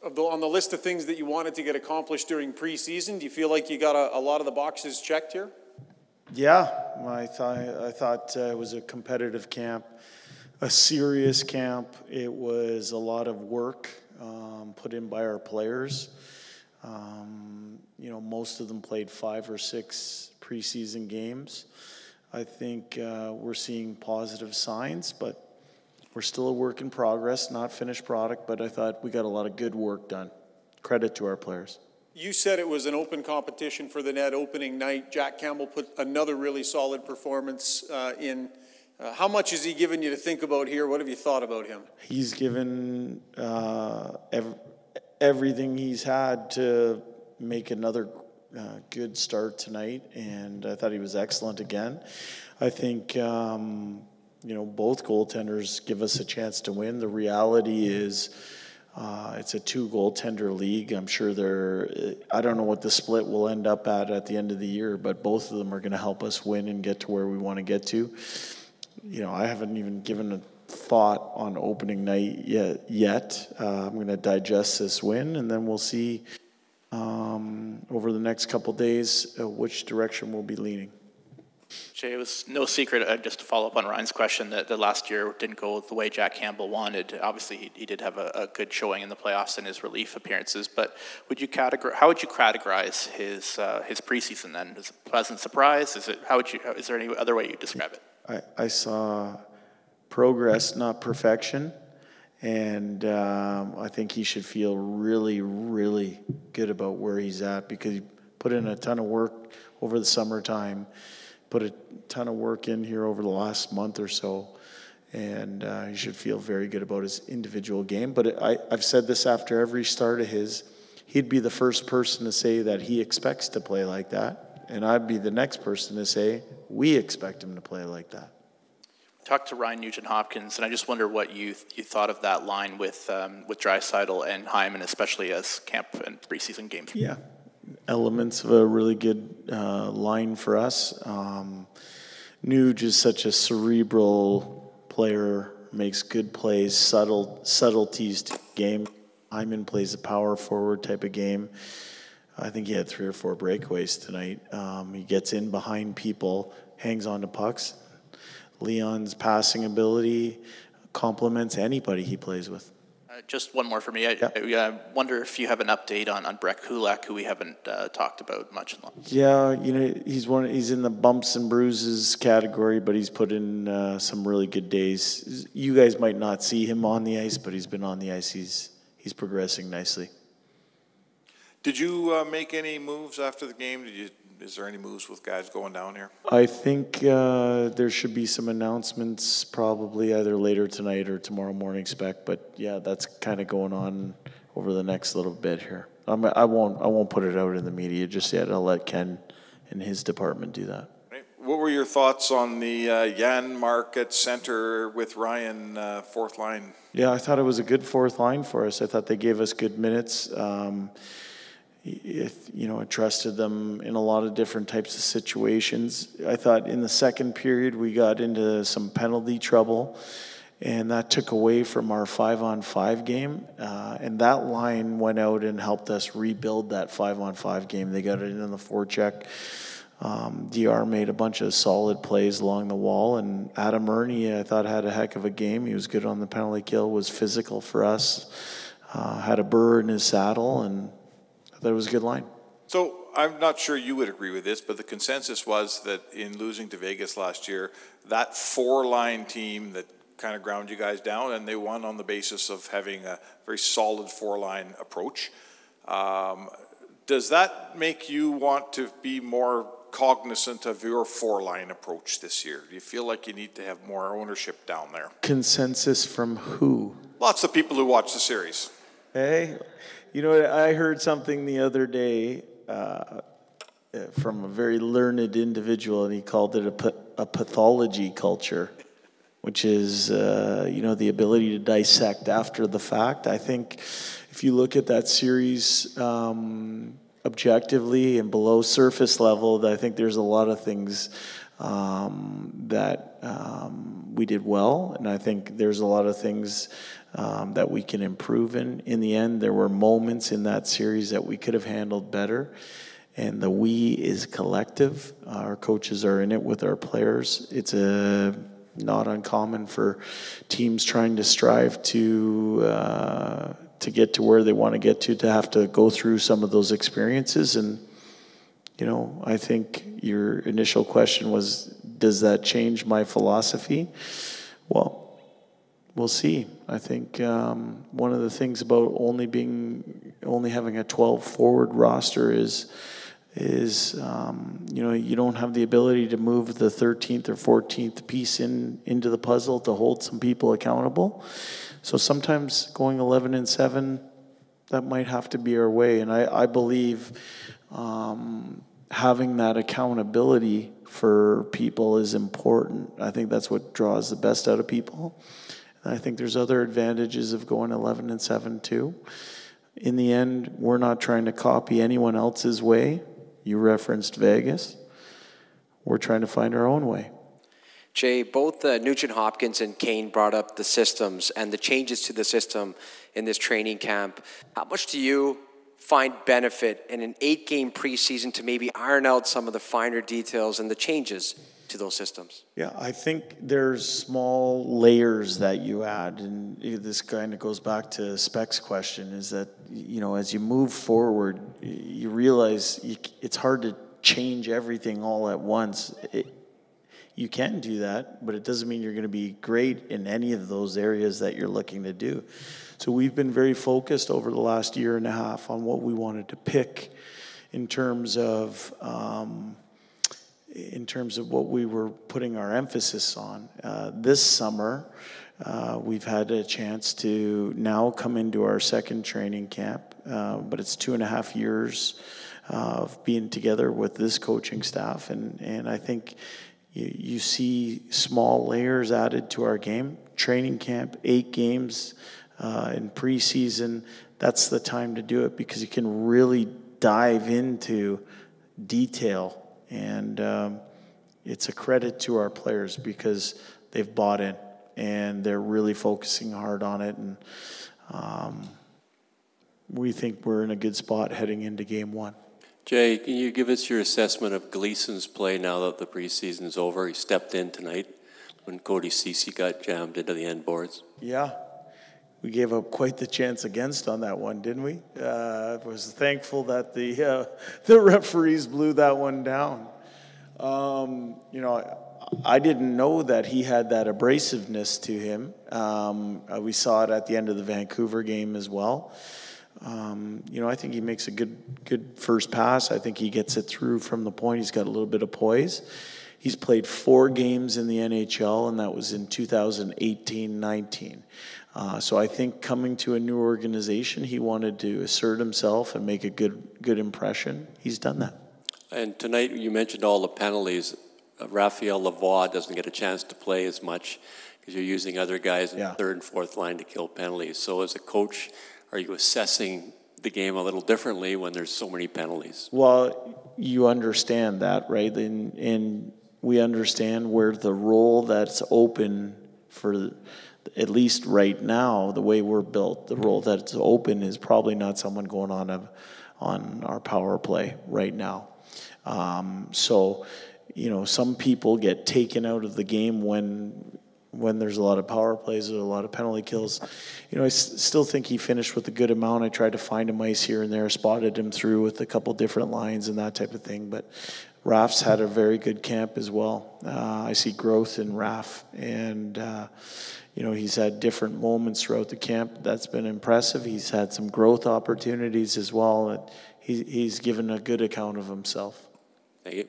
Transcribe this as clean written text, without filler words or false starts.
on the list of things that you wanted to get accomplished during preseason, do you feel like you got a lot of the boxes checked here? Yeah, I thought it was a competitive camp, a serious camp. It was a lot of work put in by our players. Most of them played 5 or 6 preseason games. I think we're seeing positive signs, but we're still a work in progress, not finished product, but I thought we got a lot of good work done. Credit to our players. You said it was an open competition for the net opening night. Jack Campbell put another really solid performance in. How much has he given you to think about here? What have you thought about him? He's given everything he's had to make another good start tonight, and I thought he was excellent again. I think both goaltenders give us a chance to win. The reality is it's a 2-goaltender league. I'm sure I don't know what the split will end up at the end of the year, but both of them are going to help us win and get to where we want to get to. I haven't even given a thought on opening night yet. I'm going to digest this win, and then we'll see over the next couple days which direction we'll be leaning. Jay, it was no secret, just to follow up on Ryan's question, that the last year didn't go the way Jack Campbell wanted. Obviously, he did have a good showing in the playoffs in his relief appearances, but how would you categorize his preseason then? Is it a pleasant surprise? Is there any other way you describe it? I saw progress, not perfection, and I think he should feel really, really good about where he's at because he put in a ton of work over the summertime, put a ton of work in here over the last month or so, and he should feel very good about his individual game. But I've said this after every start of his, he'd be the first person to say that he expects to play like that, and I'd be the next person to say we expect him to play like that. Talked to Ryan Nugent-Hopkins, and I just wonder what you thought of that line with Draisaitl and Hyman, especially as camp and preseason games. Yeah. Elements of a really good line for us. Nuge is such a cerebral player, makes good plays, subtleties to the game. Hyman plays a power forward type of game. I think he had 3 or 4 breakaways tonight. He gets in behind people, hangs on to pucks. Leon's passing ability complements anybody he plays with. Just one more for me. I wonder if you have an update on Brett Kulak, who we haven't talked about much. Yeah, he's in the bumps and bruises category, but he's put in some really good days. You guys might not see him on the ice, but he's been on the ice. He's progressing nicely. Did you make any moves after the game? Is there any moves with guys going down here? I think there should be some announcements probably either later tonight or tomorrow morning spec, but yeah, that's kind of going on over the next little bit here. I won't put it out in the media just yet. I'll let Ken and his department do that. Right. What were your thoughts on the Jan Mark at center with Ryan fourth line? Yeah, I thought it was a good fourth line for us. I thought they gave us good minutes. I trusted them in a lot of different types of situations. I thought in the second period we got into some penalty trouble, and that took away from our 5-on-5 game. And that line went out and helped us rebuild that 5-on-5 game. They got it in the forecheck. DR made a bunch of solid plays along the wall, and Adam Ernie, I thought, had a heck of a game. He was good on the penalty kill, was physical for us, had a burr in his saddle, and that was a good line. So I'm not sure you would agree with this, but the consensus was that in losing to Vegas last year, that 4-line team that kind of ground you guys down, and they won on the basis of having a very solid 4-line approach. Does that make you want to be more cognizant of your 4-line approach this year? Do you feel like you need to have more ownership down there? Consensus from who? Lots of people who watch the series. Hey, I heard something the other day from a very learned individual, and he called it a pathology culture, which is, the ability to dissect after the fact. I think if you look at that series objectively and below surface level, I think there's a lot of things that we did well, and I think there's a lot of things that we can improve in. In the end, there were moments in that series that we could have handled better. And the we is collective. Our coaches are in it with our players. It's not uncommon for teams trying to strive to get to where they want to get to have to go through some of those experiences. And, you know, I think your initial question was, does that change my philosophy? Well, we'll see. I think one of the things about only having a 12 forward roster is you know, you don't have the ability to move the 13th or 14th piece into the puzzle to hold some people accountable. So sometimes going 11-7, that might have to be our way. And I believe having that accountability for people is important. I think that's what draws the best out of people. And I think there's other advantages of going 11-7 too. In the end, we're not trying to copy anyone else's way. You referenced Vegas. We're trying to find our own way. Jay, both Nugent Hopkins and Kane brought up the systems and the changes to the system in this training camp. How much do you find benefit in an 8-game preseason to maybe iron out some of the finer details and the changes to those systems? Yeah, I think there's small layers that you add, and this kind of goes back to Speck's question, is that, you know, as you move forward, you realize it's hard to change everything all at once. You can do that, but it doesn't mean you're going to be great in any of those areas that you're looking to do. So we've been very focused over the last year and a half on what we wanted to pick in terms of what we were putting our emphasis on. This summer, we've had a chance to now come into our second training camp, but it's 2.5 years of being together with this coaching staff, and I think you see small layers added to our game. Training camp, 8 games in preseason, that's the time to do it because you can really dive into detail. And it's a credit to our players because they've bought in and they're really focusing hard on it. And we think we're in a good spot heading into game 1. Jay, can you give us your assessment of Gleason's play now that the preseason's over? He stepped in tonight when Cody Ceci got jammed into the end boards. Yeah. We gave up quite the chance against on that one, didn't we? I was thankful that the referees blew that one down. You know, I didn't know that he had that abrasiveness to him. We saw it at the end of the Vancouver game as well. You know, I think he makes a good first pass. I think he gets it through from the point. He's got a little bit of poise. He's played 4 games in the NHL, and that was in 2018-19. So I think coming to a new organization, he wanted to assert himself and make a good impression. He's done that. And tonight you mentioned all the penalties. Raphael Lavoie doesn't get a chance to play as much because you're using other guys in the third and fourth line to kill penalties. So as a coach, are you assessing the game a little differently when there's so many penalties? Well, you understand that, right? And we understand where the role that's open for, at least right now, the way we're built, the role that's open is probably not someone going on our power play right now. So, you know, some people get taken out of the game when there's a lot of power plays or a lot of penalty kills. You know, I still think he finished with a good amount. I tried to find him ice here and there, spotted him through with a couple different lines and that type of thing. But Raf's had a very good camp as well. I see growth in Raf, and you know, he's had different moments throughout the camp. That's been impressive. He's had some growth opportunities as well. He's given a good account of himself. Thank you.